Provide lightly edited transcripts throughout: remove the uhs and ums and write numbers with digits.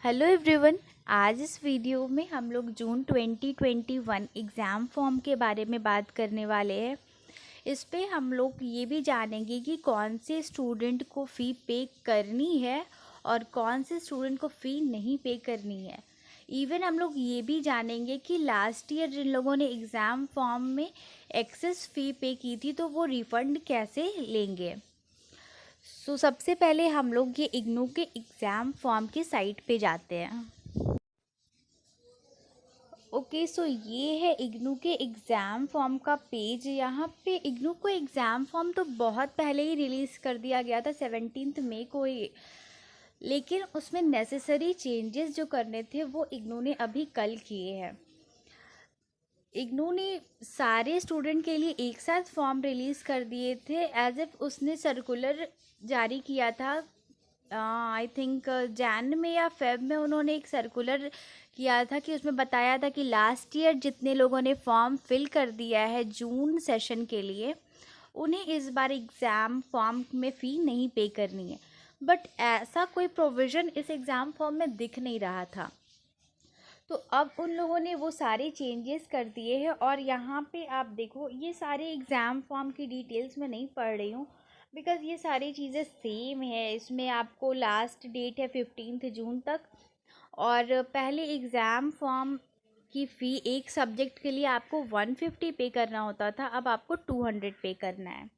Hello everyone. आज इस video में हम लोग जून 2021 एग्ज़ाम फॉर्म के बारे में बात करने वाले हैं। इस पे हम लोग ये भी जानेंगे कि कौन से स्टूडेंट को फ़ी पे करनी है और कौन से स्टूडेंट को फ़ी नहीं पे करनी है। इवन हम लोग ये भी जानेंगे कि लास्ट ईयर जिन लोगों ने एग्ज़ाम फॉर्म में एक्सेस फ़ी पे की थी तो वो रिफ़ंड कैसे लेंगे। सबसे पहले हम लोग ये इग्नू के एग्ज़ाम फॉर्म की साइट पे जाते हैं। ये है इग्नू के एग्ज़ाम फॉर्म का पेज। यहाँ पे इग्नू को एग्ज़ाम फॉर्म तो बहुत पहले ही रिलीज़ कर दिया गया था 17 मई को ही, लेकिन उसमें नेसेसरी चेंजेस जो करने थे वो इग्नू ने अभी कल किए हैं। इग्नू ने सारे स्टूडेंट के लिए एक साथ फॉर्म रिलीज़ कर दिए थे, एज इफ उसने सर्कुलर जारी किया था। आई थिंक जैन में या फेब में उन्होंने एक सर्कुलर किया था कि उसमें बताया था कि लास्ट ईयर जितने लोगों ने फॉर्म फिल कर दिया है जून सेशन के लिए, उन्हें इस बार एग्ज़ाम फॉर्म में फ़ी नहीं पे करनी है। बट ऐसा कोई प्रोविज़न इस एग्ज़ाम फॉर्म में दिख नहीं रहा था, तो अब उन लोगों ने वो सारे चेंजेस कर दिए हैं। और यहाँ पे आप देखो, ये सारे एग्ज़ाम फॉर्म की डिटेल्स मैं नहीं पढ़ रही हूँ बिकॉज़ ये सारी चीज़ें सेम है। इसमें आपको लास्ट डेट है 15 जून तक, और पहले एग्ज़ाम फॉर्म की फ़ी एक सब्जेक्ट के लिए आपको 150 पे करना होता था, अब आपको 200 पे करना है।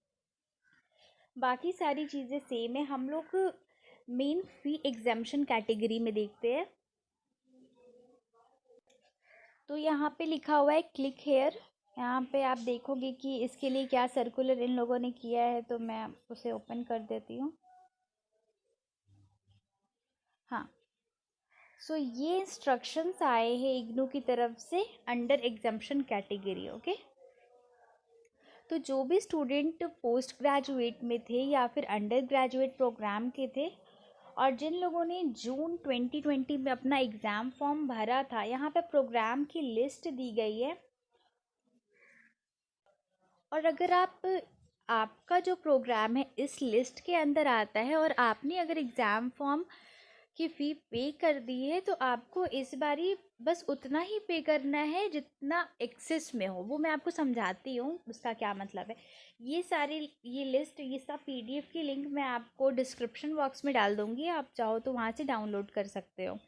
बाकी सारी चीज़ें सेम है। हम लोग मेन फ़ी एग्जाम्शन कैटेगरी में देखते हैं। तो यहाँ पे लिखा हुआ है क्लिक हेयर। यहाँ पे आप देखोगे कि इसके लिए क्या सर्कुलर इन लोगों ने किया है, तो मैं उसे ओपन कर देती हूँ। हाँ, ये इंस्ट्रक्शंस आए हैं इग्नू की तरफ से अंडर एग्जाम्शन कैटेगरी। ओके, तो जो भी स्टूडेंट पोस्ट ग्रेजुएट में थे या फिर अंडर ग्रेजुएट प्रोग्राम के थे और जिन लोगों ने जून 2020 में अपना एग्ज़ाम फॉर्म भरा था, यहाँ पे प्रोग्राम की लिस्ट दी गई है। और अगर आपका जो प्रोग्राम है इस लिस्ट के अंदर आता है और आपने अगर एग्ज़ाम फॉर्म की फ़ी पे कर दी है, तो आपको इस बारी बस उतना ही पे करना है जितना एक्सेस में हो। वो मैं आपको समझाती हूँ उसका क्या मतलब है। ये लिस्ट, ये सब पीडीएफ की लिंक मैं आपको डिस्क्रिप्शन बॉक्स में डाल दूँगी, आप चाहो तो वहाँ से डाउनलोड कर सकते हो।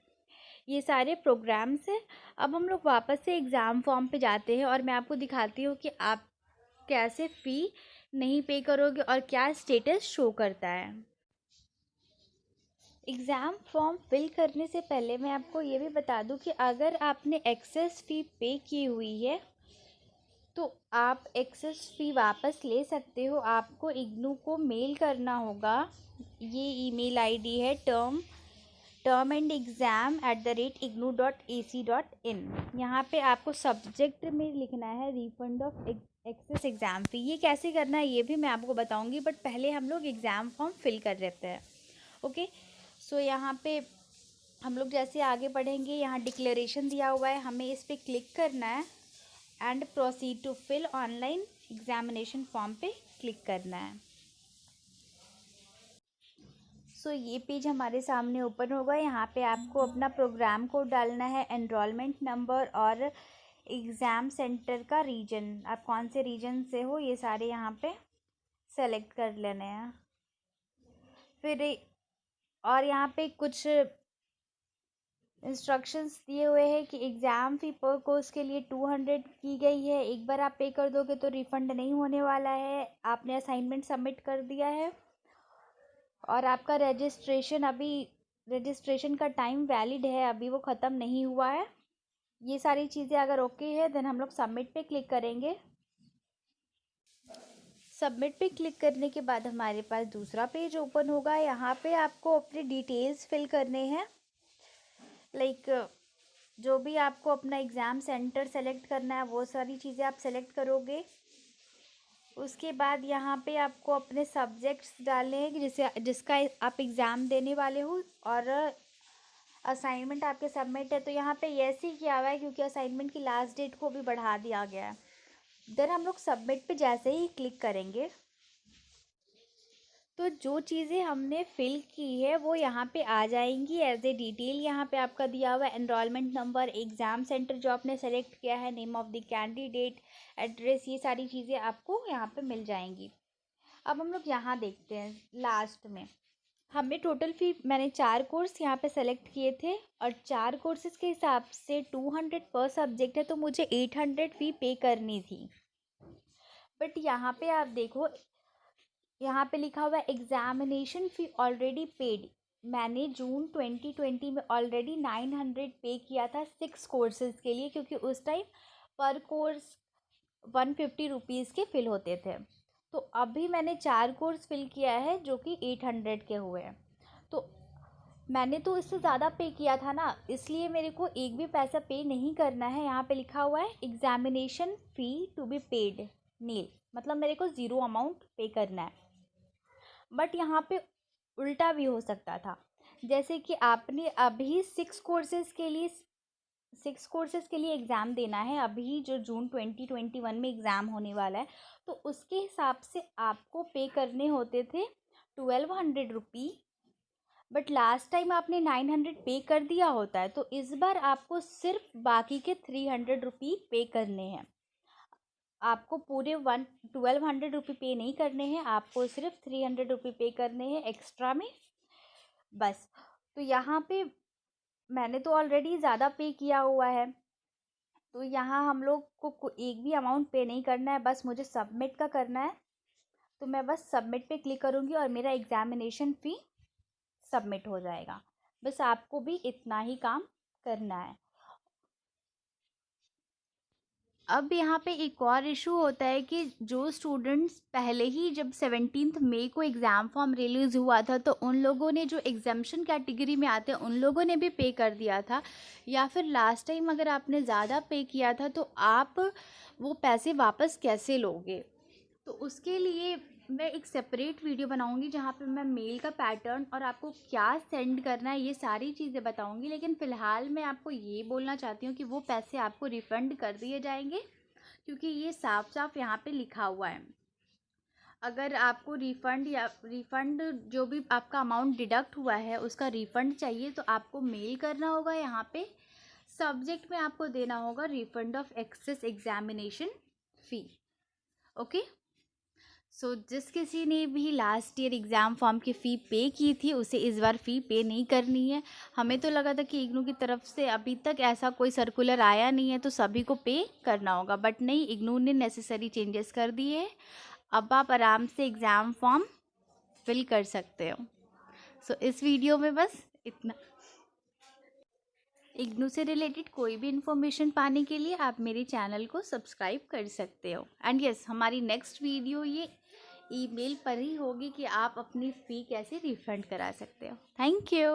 ये सारे प्रोग्राम्स हैं। अब हम लोग वापस से एग्ज़ाम फॉर्म पे जाते हैं और मैं आपको दिखाती हूँ कि आप कैसे फ़ी नहीं पे करोगे और क्या स्टेटस शो करता है। एग्ज़ाम फॉर्म फिल करने से पहले मैं आपको ये भी बता दूं कि अगर आपने एक्सेस फ़ी पे की हुई है तो आप एक्सेस फ़ी वापस ले सकते हो। आपको इग्नू को मेल करना होगा। ये ईमेल आईडी है termandexam@ignou.ac.in। यहाँ पे आपको सब्जेक्ट में लिखना है refund of excess exam fee. ये कैसे करना है ये भी मैं आपको बताऊंगी, बट पहले हम लोग एग्ज़ाम फॉर्म फिल कर लेते हैं। ओके, यहाँ पे हम लोग जैसे आगे बढ़ेंगे, यहाँ डिक्लेरेशन दिया हुआ है, हमें इस पर क्लिक करना है and proceed to fill online examination form पे क्लिक करना है। ये पेज हमारे सामने ओपन होगा। यहाँ पे आपको अपना प्रोग्राम कोड डालना है, एनरोलमेंट नंबर और एग्ज़ाम सेंटर का रीजन, आप कौन से रीजन से हो ये सारे यहाँ पे सेलेक्ट कर लेने हैं। फिर और यहाँ पे कुछ इंस्ट्रक्शंस दिए हुए हैं कि एग्ज़ाम फ़ी पर कोर्स के लिए 200 की गई है। एक बार आप पे कर दोगे तो रिफ़ंड नहीं होने वाला है। आपने असाइनमेंट सबमिट कर दिया है और आपका रजिस्ट्रेशन का टाइम वैलिड है, अभी वो ख़त्म नहीं हुआ है। ये सारी चीज़ें अगर ओके है देन हम लोग सबमिट पे क्लिक करेंगे। सबमिट पे क्लिक करने के बाद हमारे पास दूसरा पेज ओपन होगा। यहाँ पे आपको अपने डिटेल्स फिल करने हैं, लाइक जो भी आपको अपना एग्ज़ाम सेंटर सेलेक्ट करना है वो सारी चीज़ें आप सेलेक्ट करोगे। उसके बाद यहाँ पे आपको अपने सब्जेक्ट्स डालने हैं कि जिसका आप एग्ज़ाम देने वाले हो, और असाइनमेंट आपके सबमिट है। तो यहाँ पे यस ही किया हुआ है क्योंकि असाइनमेंट की लास्ट डेट को भी बढ़ा दिया गया है। देन हम लोग सबमिट पे जैसे ही क्लिक करेंगे तो जो चीज़ें हमने फिल की है वो यहाँ पे आ जाएंगी एज ए डिटेल। यहाँ पे आपका दिया हुआ है एनरोलमेंट नंबर, एग्ज़ाम सेंटर जो आपने सेलेक्ट किया है, name of the candidate, address, ये सारी चीज़ें आपको यहाँ पे मिल जाएंगी। अब हम लोग यहाँ देखते हैं लास्ट में हमें टोटल फ़ी, मैंने 4 कोर्स यहाँ पे सेलेक्ट किए थे और 4 कोर्सेज़ के हिसाब से 200 पर सब्जेक्ट है, तो मुझे 800 फ़ी पे करनी थी। बट यहाँ पे आप देखो, यहाँ पे लिखा हुआ है एग्जामिनेशन फ़ी ऑलरेडी पेड। मैंने जून 2020 में ऑलरेडी 900 पे किया था 6 कोर्सेज़ के लिए, क्योंकि उस टाइम पर कोर्स 150 रुपीज़ के फ़िल होते थे। तो अभी मैंने 4 कोर्स फिल किया है जो कि 800 के हुए हैं। तो मैंने तो इससे ज़्यादा पे किया था ना, इसलिए मेरे को एक भी पैसा पे नहीं करना है। यहाँ पे लिखा हुआ है examination fee to be paid nil, मतलब मेरे को ज़ीरो अमाउंट पे करना है। बट यहाँ पे उल्टा भी हो सकता था, जैसे कि आपने अभी 6 कोर्सेज़ के लिए एग्ज़ाम देना है, अभी जो जून 2021 में एग्ज़ाम होने वाला है, तो उसके हिसाब से आपको पे करने होते थे 1200 रुपी। बट लास्ट टाइम आपने 900 पे कर दिया होता है, तो इस बार आपको सिर्फ बाकी के 300 रुपी पे करने हैं। आपको पूरे 1200 रुपी पे नहीं करने हैं, आपको सिर्फ 300 रुपी पे करने हैं एक्स्ट्रा में, बस। तो यहाँ पे मैंने तो ऑलरेडी ज़्यादा पे किया हुआ है, तो यहाँ हम लोग को एक भी अमाउंट पे नहीं करना है, बस मुझे सबमिट का करना है। तो मैं बस सबमिट पे क्लिक करूँगी और मेरा एग्ज़ामिनेशन फ़ी सबमिट हो जाएगा। बस आपको भी इतना ही काम करना है। अब यहाँ पे एक और इशू होता है कि जो स्टूडेंट्स पहले ही, जब 17 मई को एग्ज़ाम फॉर्म रिलीज़ हुआ था, तो उन लोगों ने, जो एग्जामेशन कैटेगरी में आते हैं, उन लोगों ने भी पे कर दिया था, या फिर लास्ट टाइम अगर आपने ज़्यादा पे किया था तो आप वो पैसे वापस कैसे लोगे। तो उसके लिए मैं एक सेपरेट वीडियो बनाऊंगी जहाँ पे मैं मेल का पैटर्न और आपको क्या सेंड करना है ये सारी चीज़ें बताऊंगी। लेकिन फ़िलहाल मैं आपको ये बोलना चाहती हूँ कि वो पैसे आपको रिफ़ंड कर दिए जाएंगे, क्योंकि ये साफ साफ यहाँ पे लिखा हुआ है। अगर आपको रिफ़ंड जो भी आपका अमाउंट डिडक्ट हुआ है उसका रिफ़ंड चाहिए, तो आपको मेल करना होगा। यहाँ पे सब्जेक्ट में आपको देना होगा refund of excess examination fee. Okay, so जिस किसी ने भी लास्ट ईयर एग्ज़ाम फॉर्म की फ़ी पे की थी, उसे इस बार फ़ी पे नहीं करनी है। हमें तो लगा था कि इग्नू की तरफ से अभी तक ऐसा कोई सर्कुलर आया नहीं है तो सभी को पे करना होगा, बट नहीं, इग्नू ने नेसेसरी चेंजेस कर दिए हैं। अब आप आराम से एग्ज़ाम फॉर्म फिल कर सकते हो। सो इस वीडियो में बस इतना। इग्नू से रिलेटेड कोई भी इन्फॉर्मेशन पाने के लिए आप मेरे चैनल को सब्सक्राइब कर सकते हो। एंड यस, हमारी नेक्स्ट वीडियो ये ईमेल पर ही होगी कि आप अपनी फ़ी कैसे रिफ़ंड करा सकते हो। Thank you.